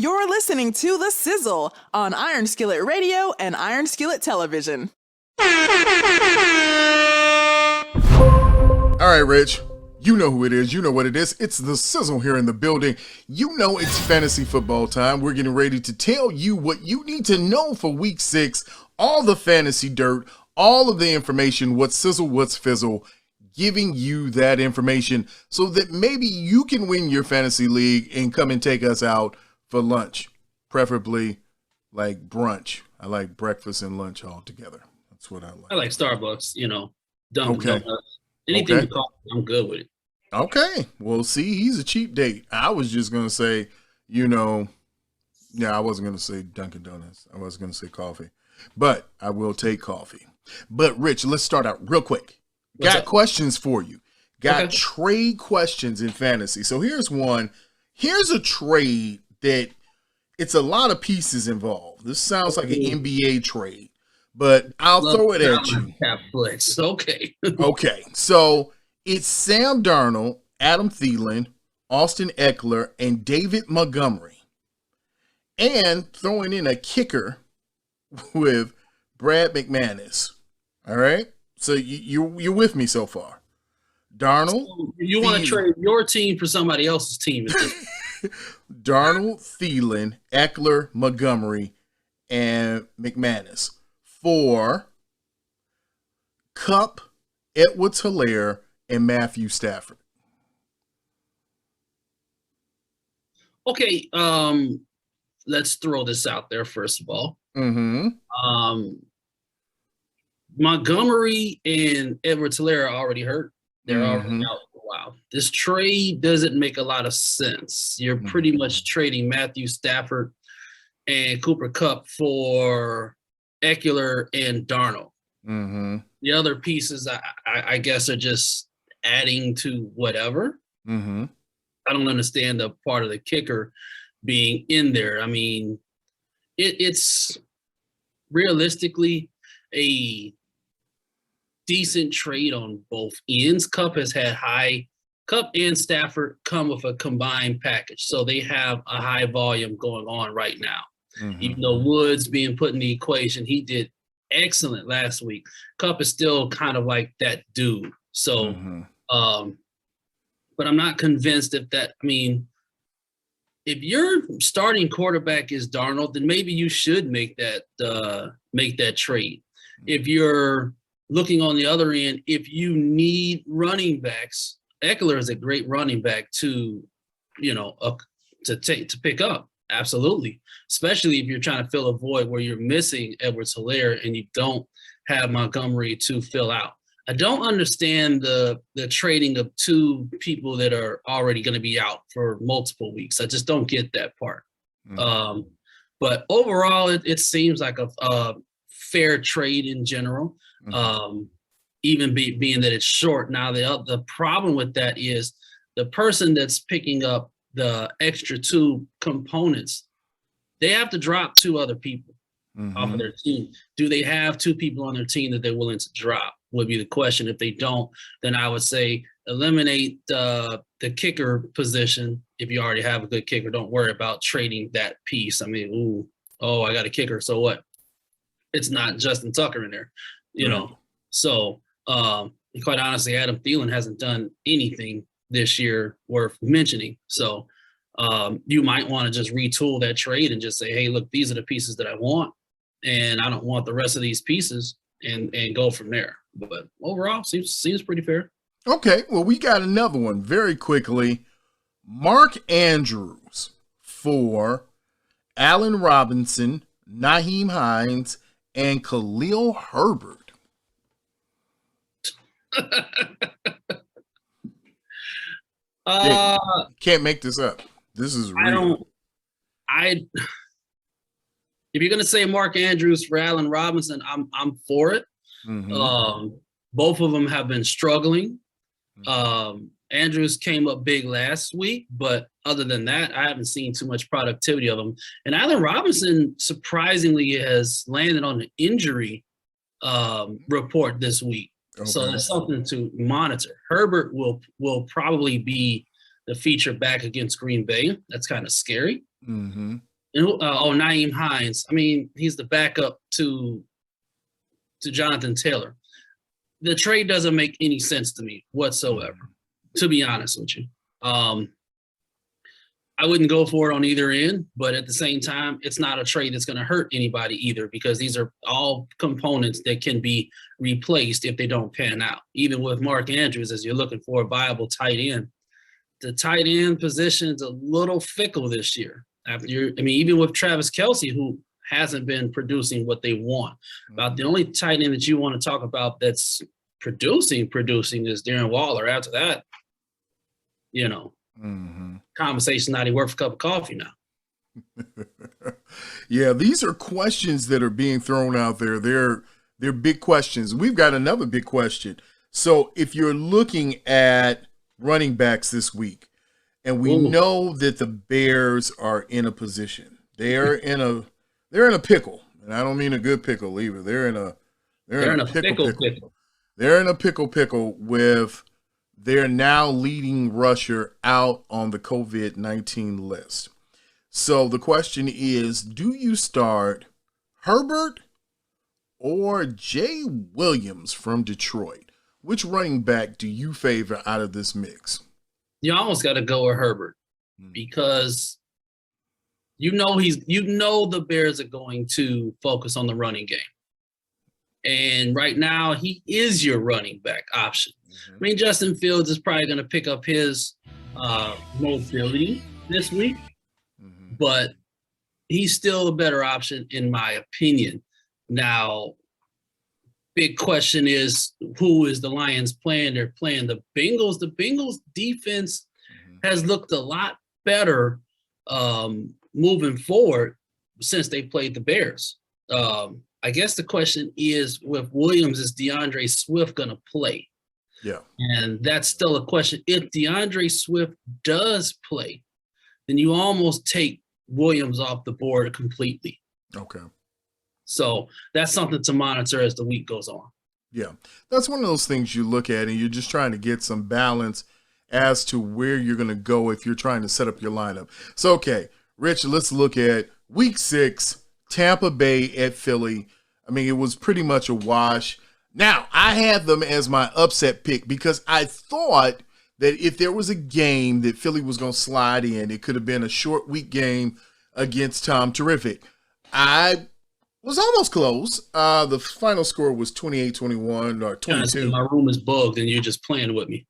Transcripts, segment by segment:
You're listening to The Sizzle on Iron Skillet Radio and Iron Skillet Television. All right, Rich. You know who it is. You know what it is. It's The Sizzle here in the building. You know it's fantasy football time. We're getting ready to tell you what you need to know for week 6. All the fantasy dirt, all of the information, what's sizzle, what's fizzle, giving you that information so that maybe you can win your fantasy league and come and take us out for lunch, preferably like brunch. I like breakfast and lunch all together. That's what I like. I like Starbucks, Dunkin' Okay. Donuts. Anything Okay. with coffee, I'm good with it. Okay. Well, see, he's a cheap date. I was just going to say, I wasn't going to say Dunkin' Donuts. I was going to say coffee, but I will take coffee. But Rich, let's start out real quick. What's Got up? questions for you. Got Okay. trade questions in fantasy. So here's one. Here's a trade that it's a lot of pieces involved. This sounds like an NBA trade, but I'll throw it at you. Cap flex. Okay. Okay, so it's Sam Darnold, Adam Thielen, Austin Eckler, and David Montgomery. And throwing in a kicker with Brad McManus. All right? So you're with me so far. Darnold, You want to trade your team for somebody else's team at this point. Darnold, Thielen, Eckler, Montgomery, and McManus for Kupp, Edwards-Helaire, and Matthew Stafford. Okay, let's throw this out there first of all. Mm-hmm. Montgomery and Edwards-Helaire are already hurt. They're already out for a while. This trade doesn't make a lot of sense. You're pretty much trading Matthew Stafford and Cooper Kupp for Eckler and Darnold. Mm-hmm. The other pieces, I guess, are just adding to whatever. Mm-hmm. I don't understand the part of the kicker being in there. I mean, it's realistically a decent trade on both ends. Kupp and Stafford come with a combined package, so they have a high volume going on right now. Mm-hmm. Even though Woods being put in the equation, he did excellent last week. Kupp is still kind of like that dude. So, but I'm not convinced if your starting quarterback is Darnold, then maybe you should make that trade. If you're looking on the other end, if you need running backs, Eckler is a great running back to pick up. Absolutely. Especially if you're trying to fill a void where you're missing Edwards-Helaire and you don't have Montgomery to fill out. I don't understand the trading of two people that are already going to be out for multiple weeks. I just don't get that part. Mm-hmm. But overall, it seems like a fair trade in general. Even being that it's short. Now, the problem with that is the person that's picking up the extra two components, they have to drop two other people off of their team. Do they have two people on their team that they're willing to drop would be the question. If they don't, then I would say eliminate the kicker position. If you already have a good kicker, don't worry about trading that piece. I mean, I got a kicker, so what? It's not Justin Tucker in there, know. So, quite honestly, Adam Thielen hasn't done anything this year worth mentioning. So, you might want to just retool that trade and just say, hey, look, these are the pieces that I want, and I don't want the rest of these pieces, and go from there. But overall, seems pretty fair. Okay, well, we got another one very quickly. Mark Andrews for Allen Robinson, Nyheim Hines, and Khalil Herbert. Can't make this up. This is real. If you're gonna say Mark Andrews for Allen Robinson, I'm for it. Both of them have been struggling. Andrews came up big last week, but other than that, I haven't seen too much productivity of him. And Allen Robinson surprisingly has landed on an injury report this week. Okay. So that's something to monitor. Herbert will probably be the feature back against Green Bay. That's kind of scary. And Naeem Hines. I mean, he's the backup to Jonathan Taylor. The trade doesn't make any sense to me whatsoever, to be honest with you. I wouldn't go for it on either end, but at the same time, it's not a trade that's going to hurt anybody either, because these are all components that can be replaced if they don't pan out. Even with Mark Andrews, as you're looking for a viable tight end, the tight end position is a little fickle this year. Even with Travis Kelce, who hasn't been producing what they want. About the only tight end that you want to talk about that's producing is Darren Waller. After that, conversation not even worth a cup of coffee now. Yeah, these are questions that are being thrown out there. They're big questions. We've got another big question. So if you're looking at running backs this week, and we know that the Bears are in a position, they're in a pickle, and I don't mean a good pickle either. They're in a pickle. They're in a pickle with their now leading rusher out on the COVID-19 list. So the question is, do you start Herbert or Jay Williams from Detroit? Which running back do you favor out of this mix? You almost got to go with Herbert, because the Bears are going to focus on the running game. And right now, he is your running back option. I mean, Justin Fields is probably going to pick up his mobility this week, but he's still a better option, in my opinion. Now, big question is, who is the Lions playing? They're playing the Bengals. The Bengals defense has looked a lot better moving forward since they played the Bears. I guess the question is, with Williams, is DeAndre Swift going to play? Yeah. And that's still a question. If DeAndre Swift does play, then you almost take Williams off the board completely. Okay. So that's something to monitor as the week goes on. Yeah. That's one of those things you look at, and you're just trying to get some balance as to where you're going to go if you're trying to set up your lineup. So, okay, Rich, let's look at week 6, Tampa Bay at Philly. I mean, it was pretty much a wash. Now, I had them as my upset pick because I thought that if there was a game that Philly was going to slide in, it could have been a short week game against Tom Terrific. I was almost close. The final score was 28-21 or 22. My room is bugged and you're just playing with me.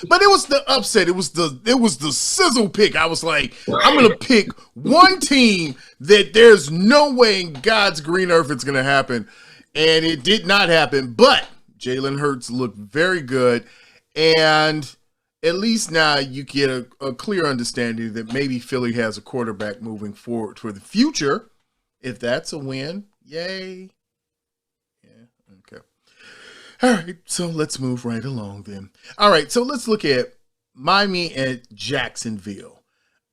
But it was the upset. It was the sizzle pick. I was like, I'm going to pick one team that there's no way in God's green earth it's going to happen. And it did not happen. But Jalen Hurts looked very good. And at least now you get a clear understanding that maybe Philly has a quarterback moving forward for the future. If that's a win, yay. Yeah, okay. All right, so let's move right along then. All right, so let's look at Miami and Jacksonville.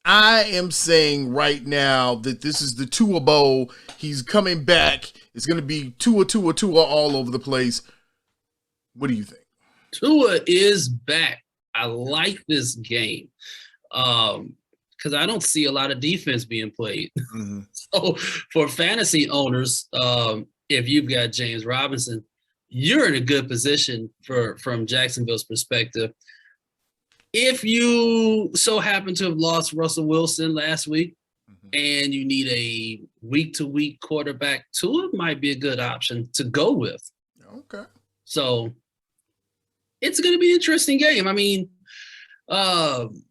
I am saying right now that this is the Tua Bowl. He's coming back. It's going to be Tua all over the place. What do you think? Tua is back. I like this game because I don't see a lot of defense being played. Mm-hmm. So for fantasy owners, if you've got James Robinson, you're in a good position from Jacksonville's perspective. If you so happen to have lost Russell Wilson last week and you need a week-to-week quarterback, Tua might be a good option to go with. Okay. So it's going to be an interesting game. I mean,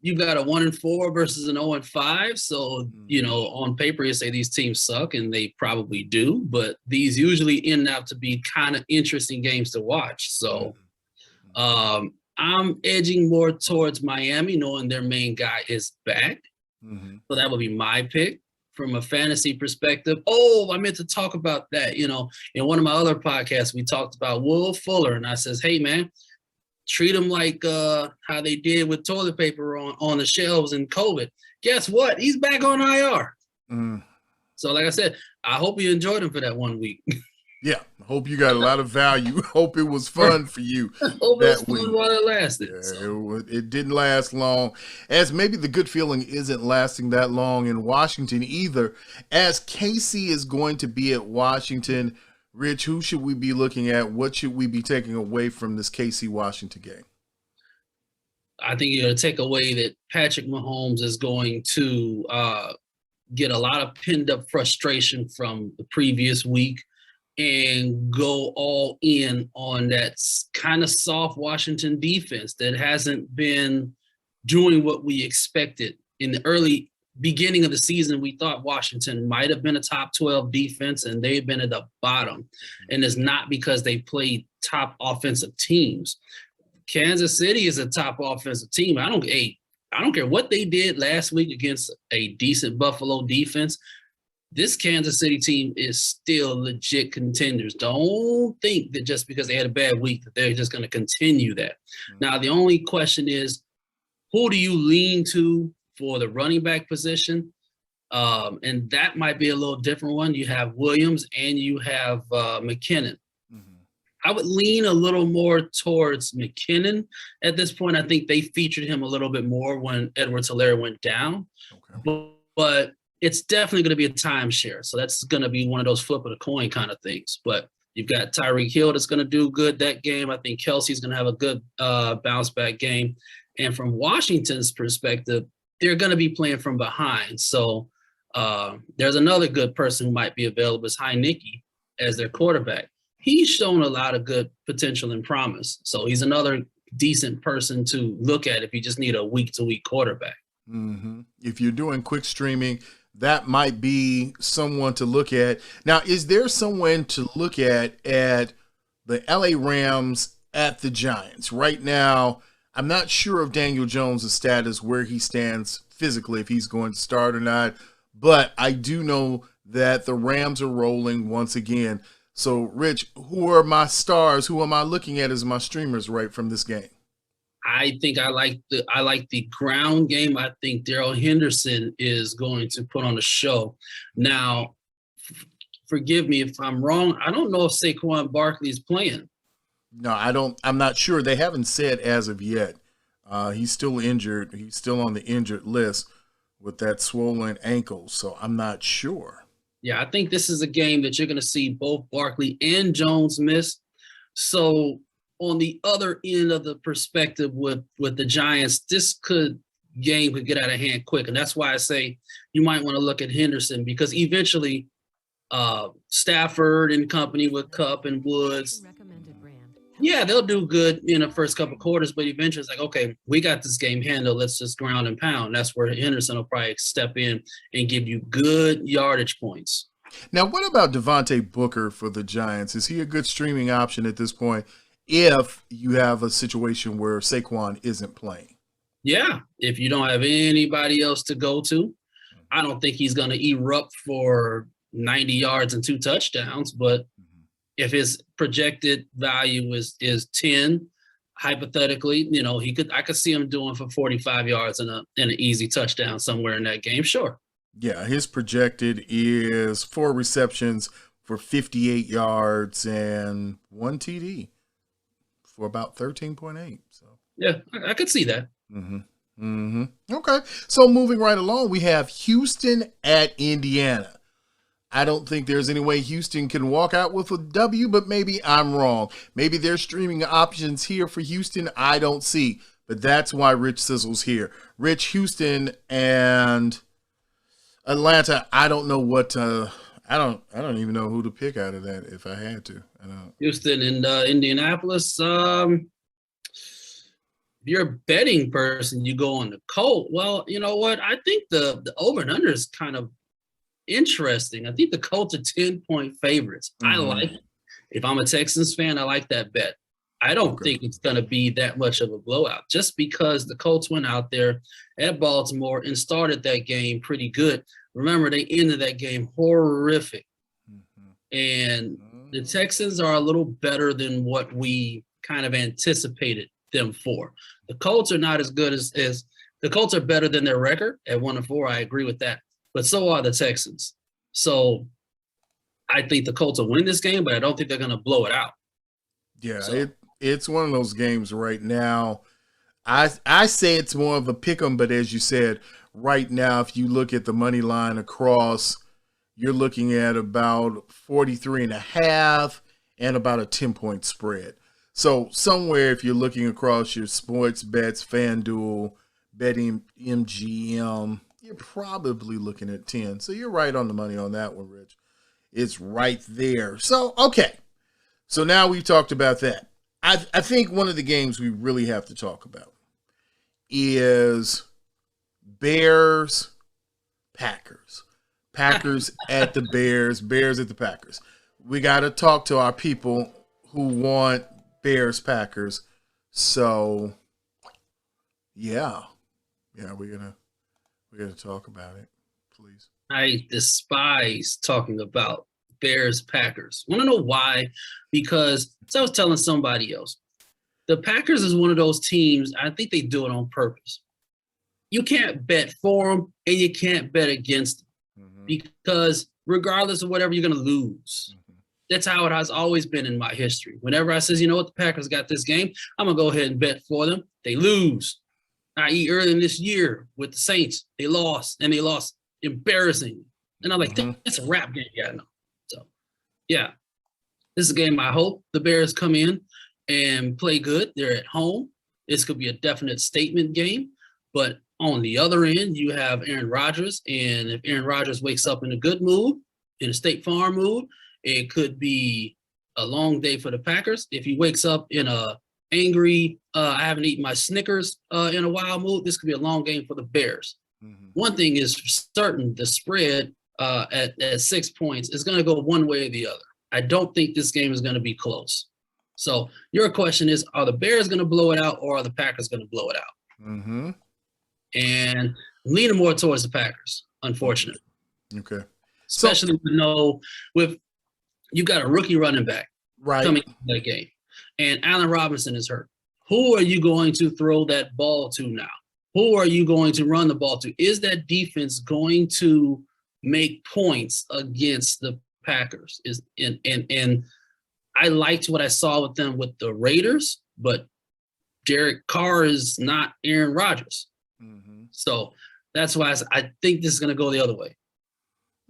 you've got a 1-4 versus an 0-5. So, on paper, you say these teams suck, and they probably do. But these usually end up to be kind of interesting games to watch. So I'm edging more towards Miami, knowing their main guy is back. Mm-hmm. So that would be my pick. From a fantasy perspective, I meant to talk about that. In one of my other podcasts, we talked about Will Fuller, and I says, hey, man, treat them like how they did with toilet paper on the shelves in COVID. Guess what? He's back on IR. So like I said, I hope you enjoyed him for that 1 week. Yeah, hope you got a lot of value. Hope it was fun for you Hope it was that fun week. while it lasted. Yeah, So. it didn't last long, as maybe the good feeling isn't lasting that long in Washington either, as KC is going to be at Washington. Rich, who should we be looking at? What should we be taking away from this KC Washington game? I think you're going to take away that Patrick Mahomes is going to get a lot of pinned up frustration from the previous week and go all in on that kind of soft Washington defense that hasn't been doing what we expected. In the early beginning of the season, we thought Washington might have been a top 12 defense, and they've been at the bottom. And it's not because they played top offensive teams. Kansas City is a top offensive team. I don't care what they did last week against a decent Buffalo defense. This Kansas City team is still legit contenders. Don't think that just because they had a bad week that they're just going to continue that. Mm-hmm. Now, the only question is, who do you lean to for the running back position? And that might be a little different one. You have Williams and you have McKinnon. I would lean a little more towards McKinnon at this point. I think they featured him a little bit more when Edwards-Helaire went down. Okay. But it's definitely going to be a timeshare. So that's going to be one of those flip of the coin kind of things. But you've got Tyreek Hill that's going to do good that game. I think Kelsey's going to have a good bounce back game. And from Washington's perspective, they're going to be playing from behind. So there's another good person who might be available is Heineke as their quarterback. He's shown a lot of good potential and promise. So he's another decent person to look at if you just need a week-to-week quarterback. Mm-hmm. If you're doing quick streaming, that might be someone to look at. Now, is there someone to look at the LA Rams at the Giants? Right now, I'm not sure of Daniel Jones' status, where he stands physically, if he's going to start or not. But I do know that the Rams are rolling once again. So, Rich, who are my stars? Who am I looking at as my streamers right from this game? I think I like the ground game. I think Darrell Henderson is going to put on a show. Now, forgive me if I'm wrong. I don't know if Saquon Barkley is playing. No, I don't. I'm not sure. They haven't said as of yet. He's still injured. He's still on the injured list with that swollen ankle. So I'm not sure. Yeah, I think this is a game that you're going to see both Barkley and Jones miss. So on the other end of the perspective with the Giants, this game could get out of hand quick. And that's why I say you might want to look at Henderson, because eventually Stafford and company with Kupp and Woods, yeah, they'll do good in the first couple quarters, but eventually it's like, okay, we got this game handled. Let's just ground and pound. That's where Henderson will probably step in and give you good yardage points. Now, what about Devontae Booker for the Giants? Is he a good streaming option at this point if you have a situation where Saquon isn't playing? Yeah, if you don't have anybody else to go to. I don't think he's going to erupt for 90 yards and 2 touchdowns, but if his projected value is 10, hypothetically, I could see him doing for 45 yards and an easy touchdown somewhere in that game. Sure. Yeah, his projected is 4 receptions for 58 yards and 1 TD for about 13.8. So yeah, I could see that. Okay, so moving right along, we have Houston at Indiana. I don't think there's any way Houston can walk out with a W, but maybe I'm wrong. Maybe there's streaming options here for Houston I don't see, but that's why Rich Sizzle's here. Rich, Houston and Atlanta, I don't know what I don't even know who to pick out of that if I had to. I don't. Houston and Indianapolis. If you're a betting person, you go on the Colt. Well, you know what? I think the over and under is kind of interesting. I think the Colts are 10-point favorites. I like it. If I'm a Texans fan, I like that bet. I don't think it's going to be that much of a blowout, just because the Colts went out there at Baltimore and started that game pretty good. Remember, they ended that game horrific. And the Texans are a little better than what we kind of anticipated them for. The Colts are not as good as the Colts are better than their record at 1-4. I agree with that. But so are the Texans. So I think the Colts will win this game, but I don't think they're going to blow it out. Yeah, So. it's one of those games right now. I say it's more of a pick 'em, but as you said, right now, if you look at the money line across, you're looking at about 43.5 and about a 10-point spread. So somewhere, if you're looking across your sports bets, FanDuel, betting MGM, you're probably looking at 10. So you're right on the money on that one, Rich. It's right there. So, okay. So now we've talked about that. I think one of the games we really have to talk about is Bears, Packers. Packers at the Bears, Bears at the Packers. We got to talk to our people who want Bears, Packers. So, yeah, we're gonna talk about it, please. I despise talking about Bears, Packers. Want to know why? Because, as I was telling somebody else, the Packers is one of those teams, I think they do it on purpose. You can't bet for them and you can't bet against them because regardless of whatever, you're going to lose. That's how it has always been in my history. Whenever I says, you know what, the Packers got this game, I'm going to go ahead and bet for them. They lose. I.e. early in this year with the Saints, they lost embarrassing. And I'm like, that's a wrap game. Yeah, no. So, yeah, this is a game I hope the Bears come in and play good. They're at home. This could be a definite statement game. But on the other end, you have Aaron Rodgers. And if Aaron Rodgers wakes up in a good mood, in a State Farm mood, it could be a long day for the Packers. If he wakes up in a angry, I haven't eaten my Snickers in a while mood, this could be a long game for the Bears. One thing is certain, the spread at 6 points is going to go one way or the other. I don't think this game is going to be close. So your question is, are the Bears going to blow it out or are the Packers going to blow it out? And leaning more towards the Packers, unfortunately. Okay. Especially with you got a rookie running back coming into that game. And Allen Robinson is hurt. Who are you going to throw that ball to now? Who are you going to run the ball to? Is that defense going to make points against the Packers? And I liked what I saw with them with the Raiders, but Derek Carr is not Aaron Rodgers. So that's why I think this is going to go the other way.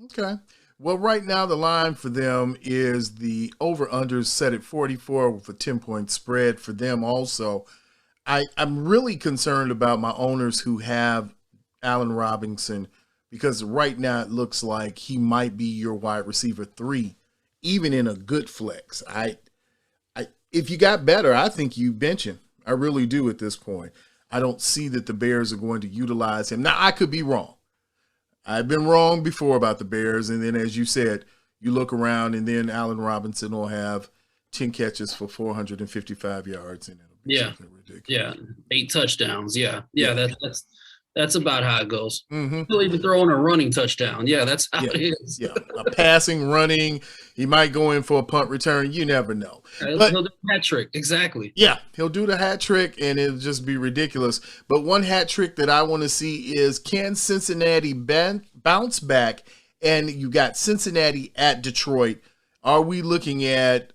Okay. Well, right now the line for them is the over-under set at 44 with a 10-point spread for them also. I'm really concerned about my owners who have Allen Robinson because right now it looks like he might be your wide receiver 3, even in a good flex. If you got better, I think you bench him. I really do at this point. I don't see that the Bears are going to utilize him. Now, I could be wrong. I've been wrong before about the Bears, and then as you said, you look around, and then Allen Robinson will have 10 catches for 455 yards, and it'll be something ridiculous. Yeah, 8 touchdowns. Yeah. That's about how it goes. He'll even throw in a running touchdown. Yeah, that's how it is. A passing, running. He might go in for a punt return. You never know. He'll do a hat trick. Exactly. Yeah, he'll do the hat trick, and it'll just be ridiculous. But one hat trick that I want to see is, can Cincinnati bounce back? And you got Cincinnati at Detroit. Are we looking at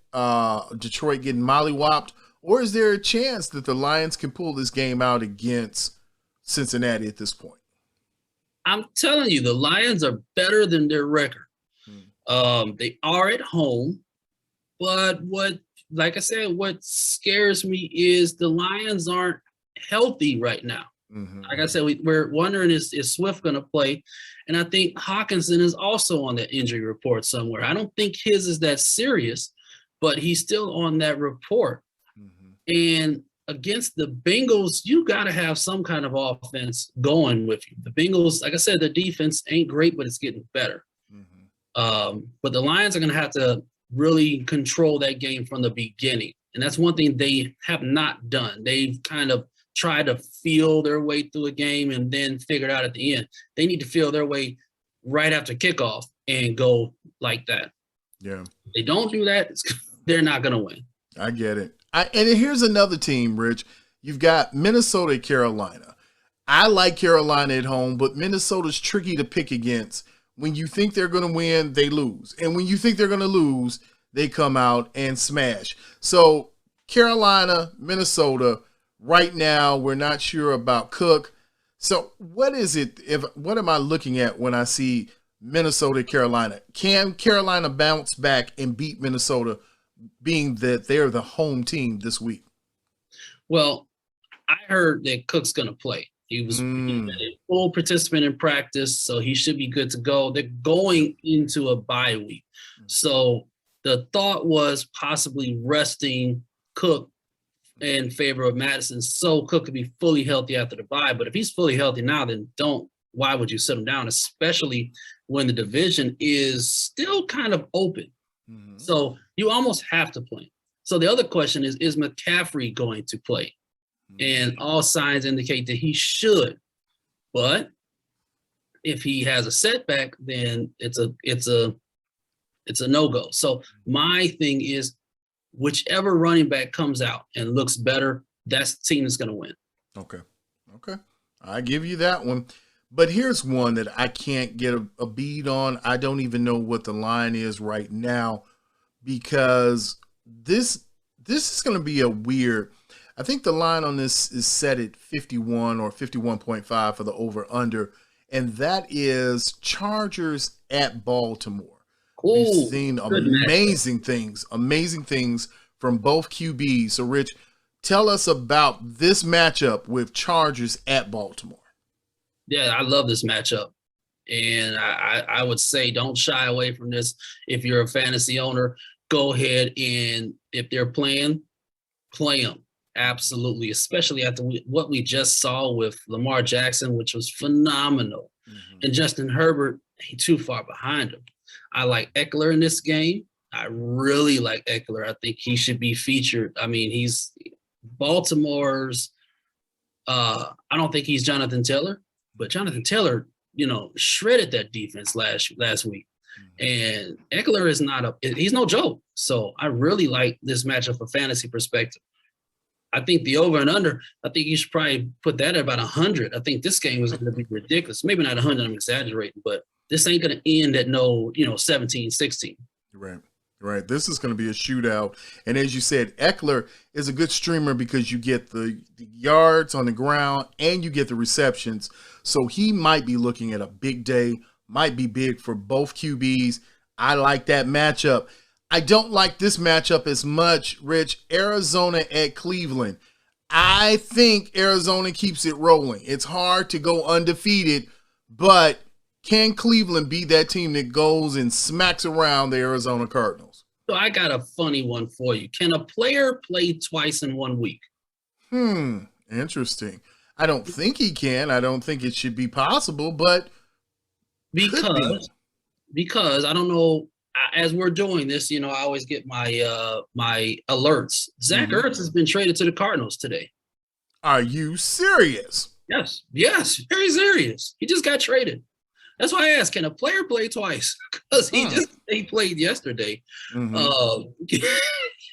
Detroit getting mollywopped? Or is there a chance that the Lions can pull this game out against Cincinnati at this point? I'm telling you, the Lions are better than their record. They are at home, but what scares me is the Lions aren't healthy right now. Like I said, we're wondering is Swift going to play, and I think Hawkinson is also on that injury report somewhere. I don't think his is that serious, but he's still on that report. And against the Bengals, you got to have some kind of offense going with you. The Bengals, like I said, the defense ain't great, but it's getting better. But the Lions are going to have to really control that game from the beginning. And that's one thing they have not done. They've kind of tried to feel their way through a game and then figure it out at the end. They need to feel their way right after kickoff and go like that. Yeah. If they don't do that, they're not going to win. I get it. And here's another team, Rich. You've got Minnesota and Carolina. I like Carolina at home, but Minnesota's tricky to pick against When you think they're going to win, they lose. And when you think they're going to lose, they come out and smash. So Carolina, Minnesota, right now, we're not sure about Cook. So what is it? What am I looking at when I see Minnesota, Carolina? Can Carolina bounce back and beat Minnesota, being that they're the home team this week? Well, I heard that Cook's going to play. He was a full participant in practice, so he should be good to go. They're going into a bye week. So the thought was possibly resting Cook in favor of Madison so Cook could be fully healthy after the bye. But if he's fully healthy now, then why would you sit him down, especially when the division is still kind of open? Mm-hmm. So you almost have to play. So the other question is McCaffrey going to play? And all signs indicate that he should. But if he has a setback, then it's a no-go. So my thing is, whichever running back comes out and looks better, that's the team that's going to win. Okay. I give you that one. But here's one that I can't get a bead on. I don't even know what the line is right now, because this is going to be a weird. I think the line on this is set at 51 or 51.5 for the over-under, and that is Chargers at Baltimore. Ooh, we've seen amazing things from both QBs. So, Rich, tell us about this matchup with Chargers at Baltimore. Yeah, I love this matchup. And I would say don't shy away from this. If you're a fantasy owner, go ahead and if they're playing, play them. Absolutely, especially after what we just saw with Lamar Jackson, which was phenomenal. Mm-hmm. And Justin Herbert, he's too far behind him. I like Eckler in this game. I really like Eckler. I think he should be featured. I mean, he's Baltimore's I don't think he's Jonathan Taylor, but Jonathan Taylor, shredded that defense last week. Mm-hmm. And Eckler is he's no joke. So I really like this matchup from fantasy perspective. I think the over and under, I think you should probably put that at about 100. I think this game was going to be ridiculous. Maybe not 100, I'm exaggerating, but this ain't going to end at 17-16. Right. This is going to be a shootout. And as you said, Eckler is a good streamer because you get the yards on the ground and you get the receptions. So he might be looking at a big day, might be big for both QBs. I like that matchup. I don't like this matchup as much, Rich. Arizona at Cleveland. I think Arizona keeps it rolling. It's hard to go undefeated, but can Cleveland be that team that goes and smacks around the Arizona Cardinals? So I got a funny one for you. Can a player play twice in 1 week? Interesting. I don't think he can. I don't think it should be possible, but because I don't know. As we're doing this, I always get my my alerts. Zach Ertz has been traded to the Cardinals today. Are you serious? Yes, very serious. He just got traded. That's why I asked, can a player play twice? Because he played yesterday. Mm-hmm.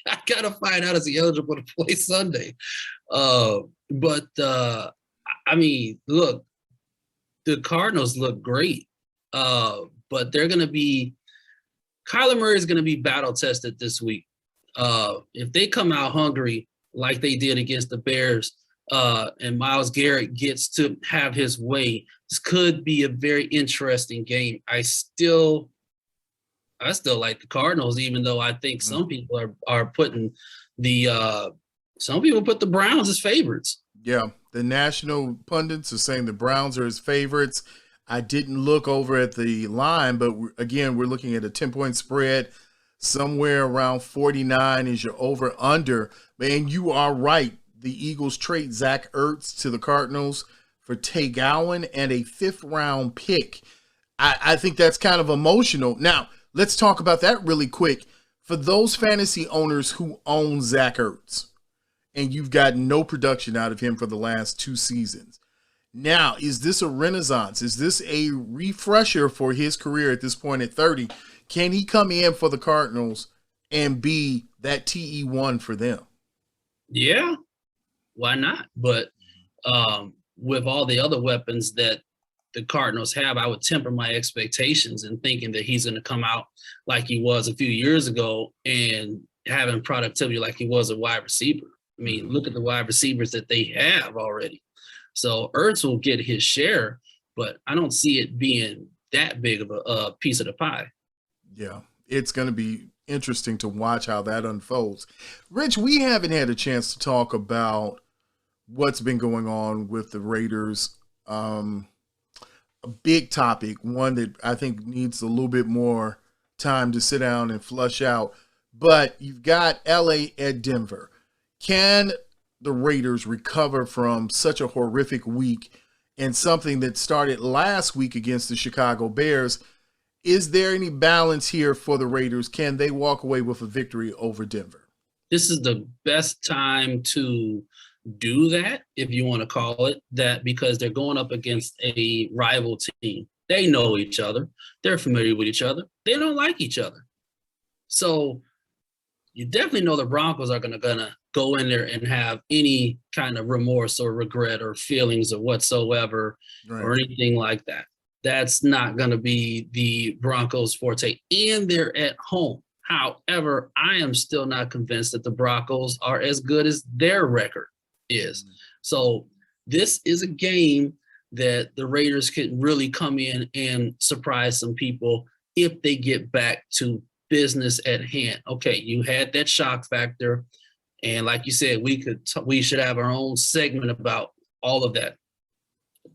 I gotta find out, is he eligible to play Sunday? But I mean, look, the Cardinals look great, but they're gonna be. Kyler Murray is going to be battle tested this week. If they come out hungry like they did against the Bears, and Myles Garrett gets to have his way, this could be a very interesting game. I still like the Cardinals, even though I think some people are putting some people put the Browns as favorites. Yeah, the national pundits are saying the Browns are as favorites. I didn't look over at the line, but again, we're looking at a 10-point spread. Somewhere around 49 is your over-under. Man, you are right. The Eagles trade Zach Ertz to the Cardinals for Tay Gowan and a 5th-round pick. I think that's kind of emotional. Now, let's talk about that really quick. For those fantasy owners who own Zach Ertz, and you've gotten no production out of him for the last 2 seasons, now, is this a renaissance? Is this a refresher for his career at this point at 30? Can he come in for the Cardinals and be that TE1 for them? Yeah, why not? But with all the other weapons that the Cardinals have, I would temper my expectations in thinking that he's going to come out like he was a few years ago and having productivity like he was a wide receiver. I mean, look at the wide receivers that they have already. So Ertz will get his share, but I don't see it being that big of a piece of the pie. Yeah, it's going to be interesting to watch how that unfolds. Rich, we haven't had a chance to talk about what's been going on with the Raiders. A big topic, one that I think needs a little bit more time to sit down and flush out. But you've got LA at Denver. Can the Raiders recover from such a horrific week and something that started last week against the Chicago Bears? Is there any balance here for the Raiders? Can they walk away with a victory over Denver? This is the best time to do that, if you want to call it that, because they're going up against a rival team. They know each other. They're familiar with each other. They don't like each other. So you definitely know the Broncos are going to go in there and have any kind of remorse or regret or feelings or whatsoever, right, or anything like that. That's not going to be the Broncos' forte, and they're at home. However, I am still not convinced that the Broncos are as good as their record is. So this is a game that the Raiders can really come in and surprise some people if they get back to business at hand. Okay, you had that shock factor, and like you said, we should have our own segment about all of that.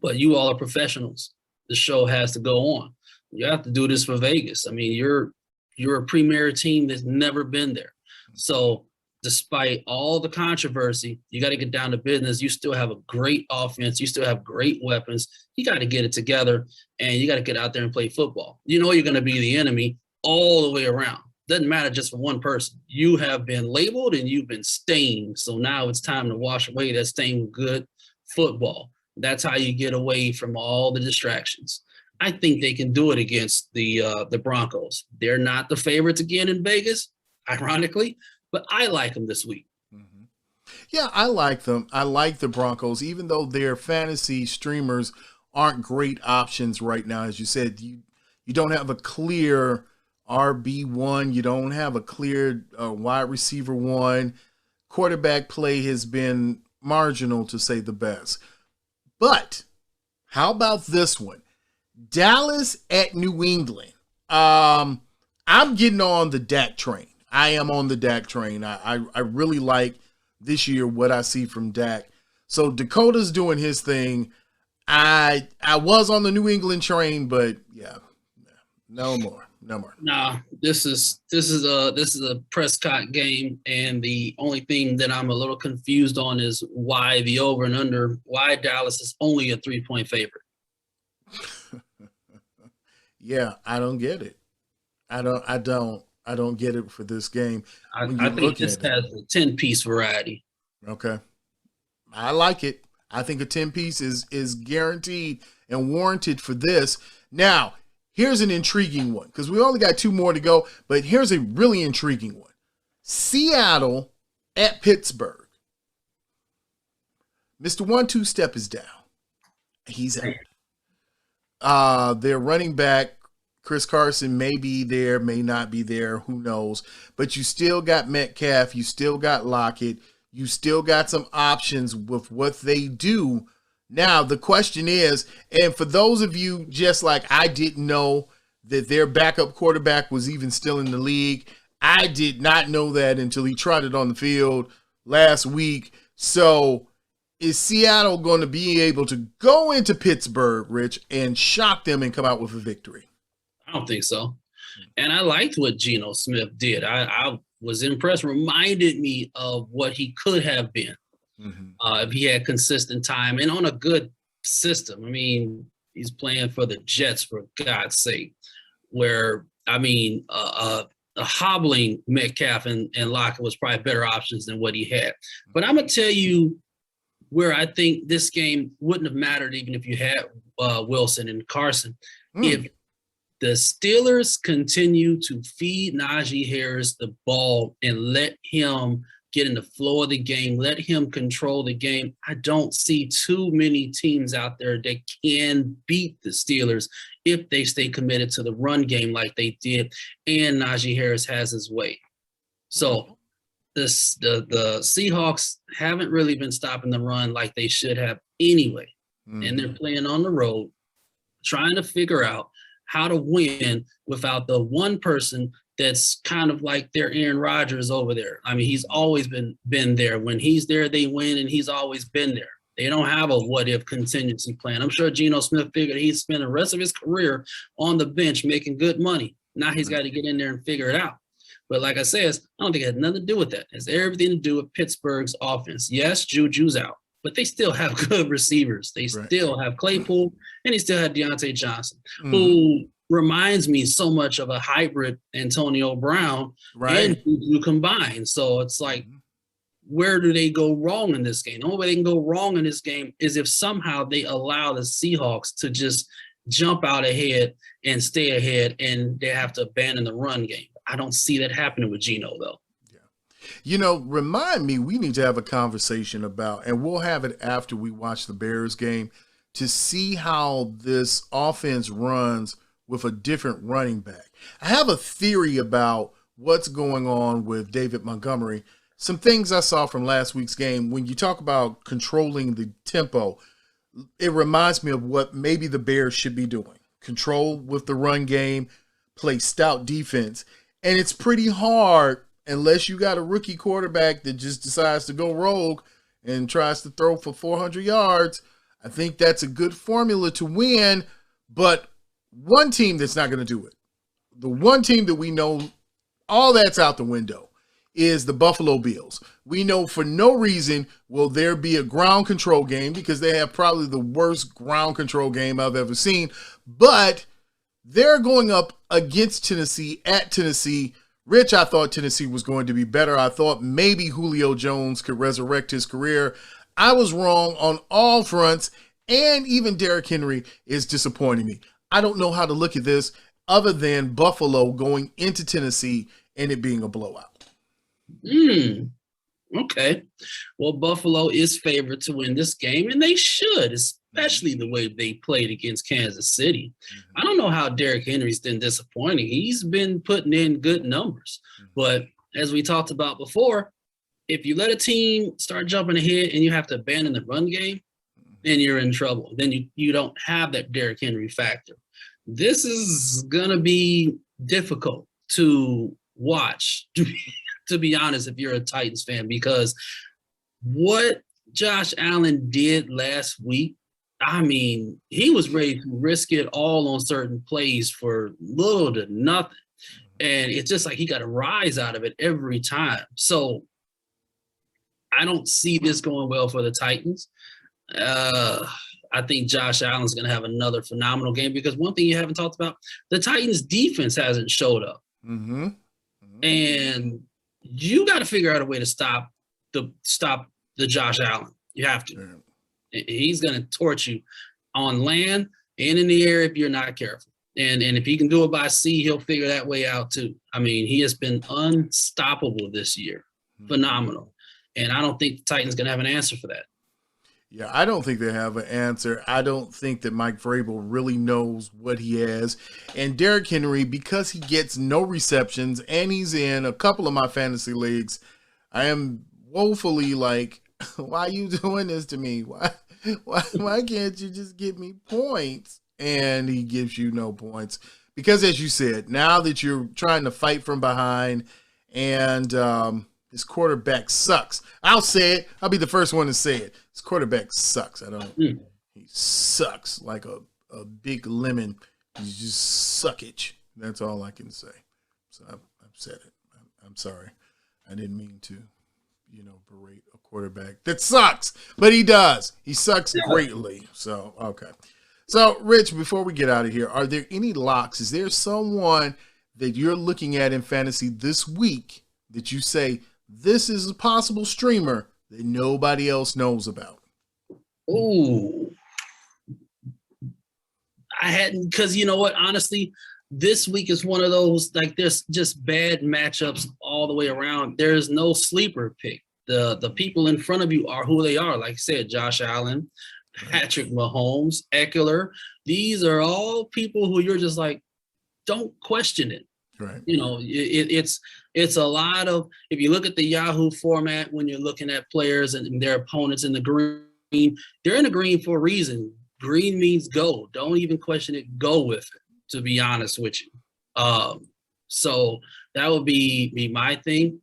But you all are professionals. The show has to go on. You have to do this for Vegas. I mean, you're a premier team that's never been there. So despite all the controversy, you got to get down to business. You still have a great offense. You still have great weapons. You got to get it together, and you got to get out there and play football. You know you're going to be the enemy all the way around. Doesn't matter just for one person. You have been labeled and you've been stained. So now it's time to wash away that stain with good football. That's how you get away from all the distractions. I think they can do it against the Broncos. They're not the favorites again in Vegas, ironically, but I like them this week. Mm-hmm. Yeah, I like them. I like the Broncos, even though their fantasy streamers aren't great options right now. As you said, you don't have a clear RB1. You don't have a clear wide receiver one. Quarterback play has been marginal, to say the best. But how about this one? Dallas at New England. I'm getting on the Dak train. I am on the Dak train. I really like this year what I see from Dak. So Dakota's doing his thing. I was on the New England train, but yeah, no more. Nah, this is a Prescott game, and the only thing that I'm a little confused on is why the over and under, why Dallas is only a 3-point favorite. Yeah, I don't get it. I don't get it for this game. I think this has a 10-piece variety. Okay. I like it. I think a 10-piece is guaranteed and warranted for this. Now, here's an intriguing one, because we only got two more to go, but here's a really intriguing one. Seattle at Pittsburgh. Mr. 1-2 step is down. He's out. Their running back, Chris Carson, may be there, may not be there, who knows. But you still got Metcalf, you still got Lockett, you still got some options with what they do. Now, the question is, and for those of you just like I didn't know that their backup quarterback was even still in the league, I did not know that until he trotted on the field last week. So is Seattle going to be able to go into Pittsburgh, Rich, and shock them and come out with a victory? I don't think so. And I liked what Geno Smith did. I was impressed, reminded me of what he could have been. If he had consistent time and on a good system. I mean, he's playing for the Jets, for God's sake, where, I mean, a hobbling Metcalf and Lockett was probably better options than what he had. But I'm going to tell you where I think this game wouldn't have mattered even if you had Wilson and Carson. If the Steelers continue to feed Najee Harris the ball and let him get in the flow of the game, let him control the game. I don't see too many teams out there that can beat the Steelers if they stay committed to the run game like they did, and Najee Harris has his way. So the Seahawks haven't really been stopping the run like they should have anyway. And they're playing on the road, trying to figure out how to win without the one person that's kind of like their Aaron Rodgers over there. I mean, he's always been there. When he's there, they win, and he's always been there. They don't have a what-if contingency plan. I'm sure Geno Smith figured he'd spend the rest of his career on the bench making good money. Now he's got to get in there and figure it out. But like I said, I don't think it had nothing to do with that. It has everything to do with Pittsburgh's offense. Yes, Juju's out, but they still have good receivers. They still have Claypool, and they still have Deontay Johnson, who reminds me so much of a hybrid Antonio Brown and Juju combined. So it's like, where do they go wrong in this game? The only way they can go wrong in this game is if somehow they allow the Seahawks to just jump out ahead and stay ahead, and they have to abandon the run game. I don't see that happening with Geno, though. You know, remind me, we need to have a conversation about, and we'll have it after we watch the Bears game, to see how this offense runs with a different running back. I have a theory about what's going on with David Montgomery. Some things I saw from last week's game, when you talk about controlling the tempo, it reminds me of what maybe the Bears should be doing. Control with the run game, play stout defense. And it's pretty hard unless you got a rookie quarterback that just decides to go rogue and tries to throw for 400 yards. I think that's a good formula to win, but one team that's not going to do it, the one team that we know all that's out the window, is the Buffalo Bills. We know for no reason will there be a ground control game, because they have probably the worst ground control game I've ever seen, but they're going up against Tennessee at Tennessee. Rich, I thought Tennessee was going to be better. I thought maybe Julio Jones could resurrect his career. I was wrong on all fronts, and even Derrick Henry is disappointing me. I don't know how to look at this other than Buffalo going into Tennessee and it being a blowout. Okay. Well, Buffalo is favored to win this game, and they should, especially the way they played against Kansas City. I don't know how Derrick Henry's been disappointing. He's been putting in good numbers. But as we talked about before, if you let a team start jumping ahead and you have to abandon the run game, then you're in trouble. Then you don't have that Derrick Henry factor. This is going to be difficult to watch, to be honest, if you're a Titans fan, because what Josh Allen did last week, I mean, he was ready to risk it all on certain plays for little to nothing. And it's just like he got a rise out of it every time. So I don't see this going well for the Titans. I think Josh Allen's going to have another phenomenal game, because one thing you haven't talked about, the Titans defense hasn't showed up. And you got to figure out a way to stop the Josh Allen. You have to. He's going to torch you on land and in the air if you're not careful. And if he can do it by sea, he'll figure that way out too. I mean, he has been unstoppable this year. Phenomenal. And I don't think the Titans going to have an answer for that. Yeah, I don't think they have an answer. I don't think that Mike Vrabel really knows what he has. And Derrick Henry, because he gets no receptions and he's in a couple of my fantasy leagues, I am woefully like, why are you doing this to me? Why can't you just give me points? And he gives you no points. Because as you said, now that you're trying to fight from behind and his quarterback sucks. I'll say it. I'll be the first one to say it. His quarterback sucks. He sucks like a big lemon. He's just suckage. That's all I can say. So I've said it. I'm sorry. I didn't mean to, berate a quarterback that sucks, but he does. He sucks greatly. So, okay. So, Rich, before we get out of here, are there any locks? Is there someone that you're looking at in fantasy this week that you say, this is a possible streamer that nobody else knows about? Oh, I hadn't, because you know what? Honestly, this week is one of those, like, there's just bad matchups all the way around. There's no sleeper pick. The people in front of you are who they are. Like I said, Josh Allen, Patrick Mahomes, Eckler. These are all people who you're just like, don't question it. Right. You know, it's a lot of, if you look at the Yahoo format, when you're looking at players and their opponents in the green, they're in the green for a reason. Green means go. Don't even question it. Go with it, to be honest with you. So that would be my thing.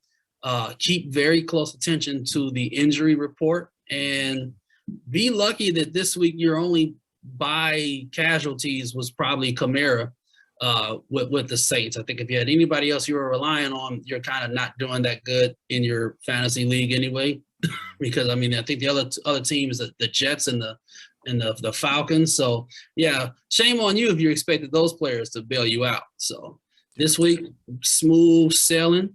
Keep very close attention to the injury report and be lucky that this week your only by casualties was probably Kamara with the Saints. I think if you had anybody else you were relying on, you're kind of not doing that good in your fantasy league anyway. Because I mean, I think the other team is the Jets and the Falcons. So yeah, shame on you if you expected those players to bail you out. So this week, smooth sailing,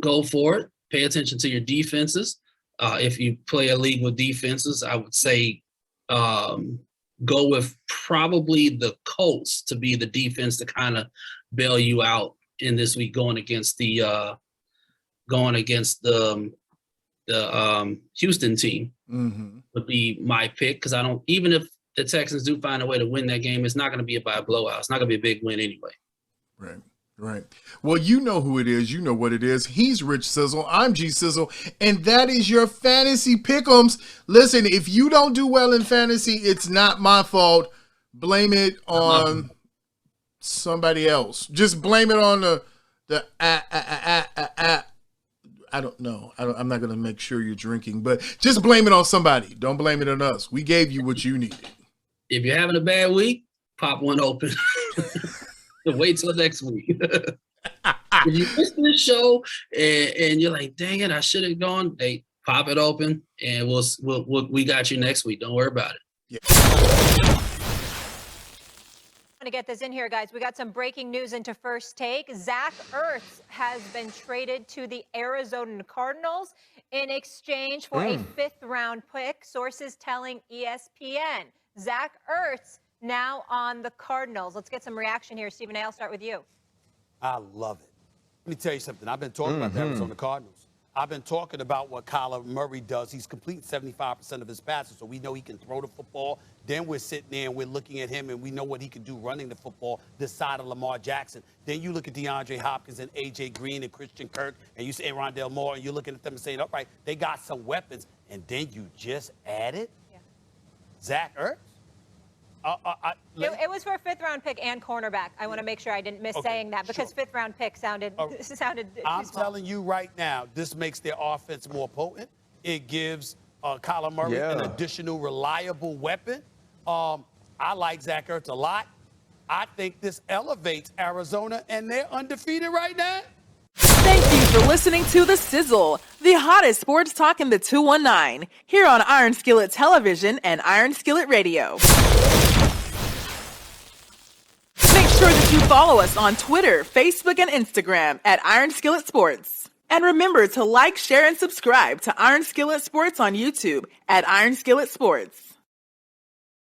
go for it. Pay attention to your defenses. If you play a league with defenses, I would say go with probably the Colts to be the defense to kind of bail you out in this week going against the Houston team. Would be my pick, because even if the Texans do find a way to win that game, it's not going to be by a blowout. It's not going to be a big win anyway. Right. Well, you know who it is. You know what it is. He's Rich Sizzle. I'm G.SIZZLE. And that is your fantasy pick'ems. Listen, if you don't do well in fantasy, it's not my fault. Blame it on somebody else. Just blame it on the I don't know. I'm not going to make sure you're drinking, but just blame it on somebody. Don't blame it on us. We gave you what you needed. If you're having a bad week, pop one open. Wait till next week. If you listen to the show and you're like, dang it, I should have gone, hey, pop it open and we got you next week. Don't worry about it. Yeah. To get this in here, guys, we got some breaking news into First Take. Zach Ertz has been traded to the Arizona Cardinals in exchange for a fifth-round pick. Sources telling ESPN. Zach Ertz now on the Cardinals. Let's get some reaction here. Stephen A., I'll start with you. I love it. Let me tell you something. I've been talking about the Arizona Cardinals. I've been talking about what Kyler Murray does. He's completing 75% of his passes, so we know he can throw the football. Then we're sitting there and we're looking at him, and we know what he can do running the football this side of Lamar Jackson. Then you look at DeAndre Hopkins and A.J. Green and Christian Kirk, and you say Rondale Moore, and you're looking at them and saying, all right, they got some weapons. And then you just added Zach Ertz? It was for a fifth-round pick and cornerback. I want to make sure I didn't miss saying that, because fifth-round pick sounded I'm telling you right now, this makes their offense more potent. It gives Kyler Murray an additional reliable weapon. I like Zach Ertz a lot. I think this elevates Arizona, and they're undefeated right now. Thank you for listening to The Sizzle, the hottest sports talk in the 219, here on Iron Skillet Television and Iron Skillet Radio. Make sure that you follow us on Twitter, Facebook, and Instagram at Iron Skillet Sports. And remember to like, share, and subscribe to Iron Skillet Sports on YouTube at Iron Skillet Sports.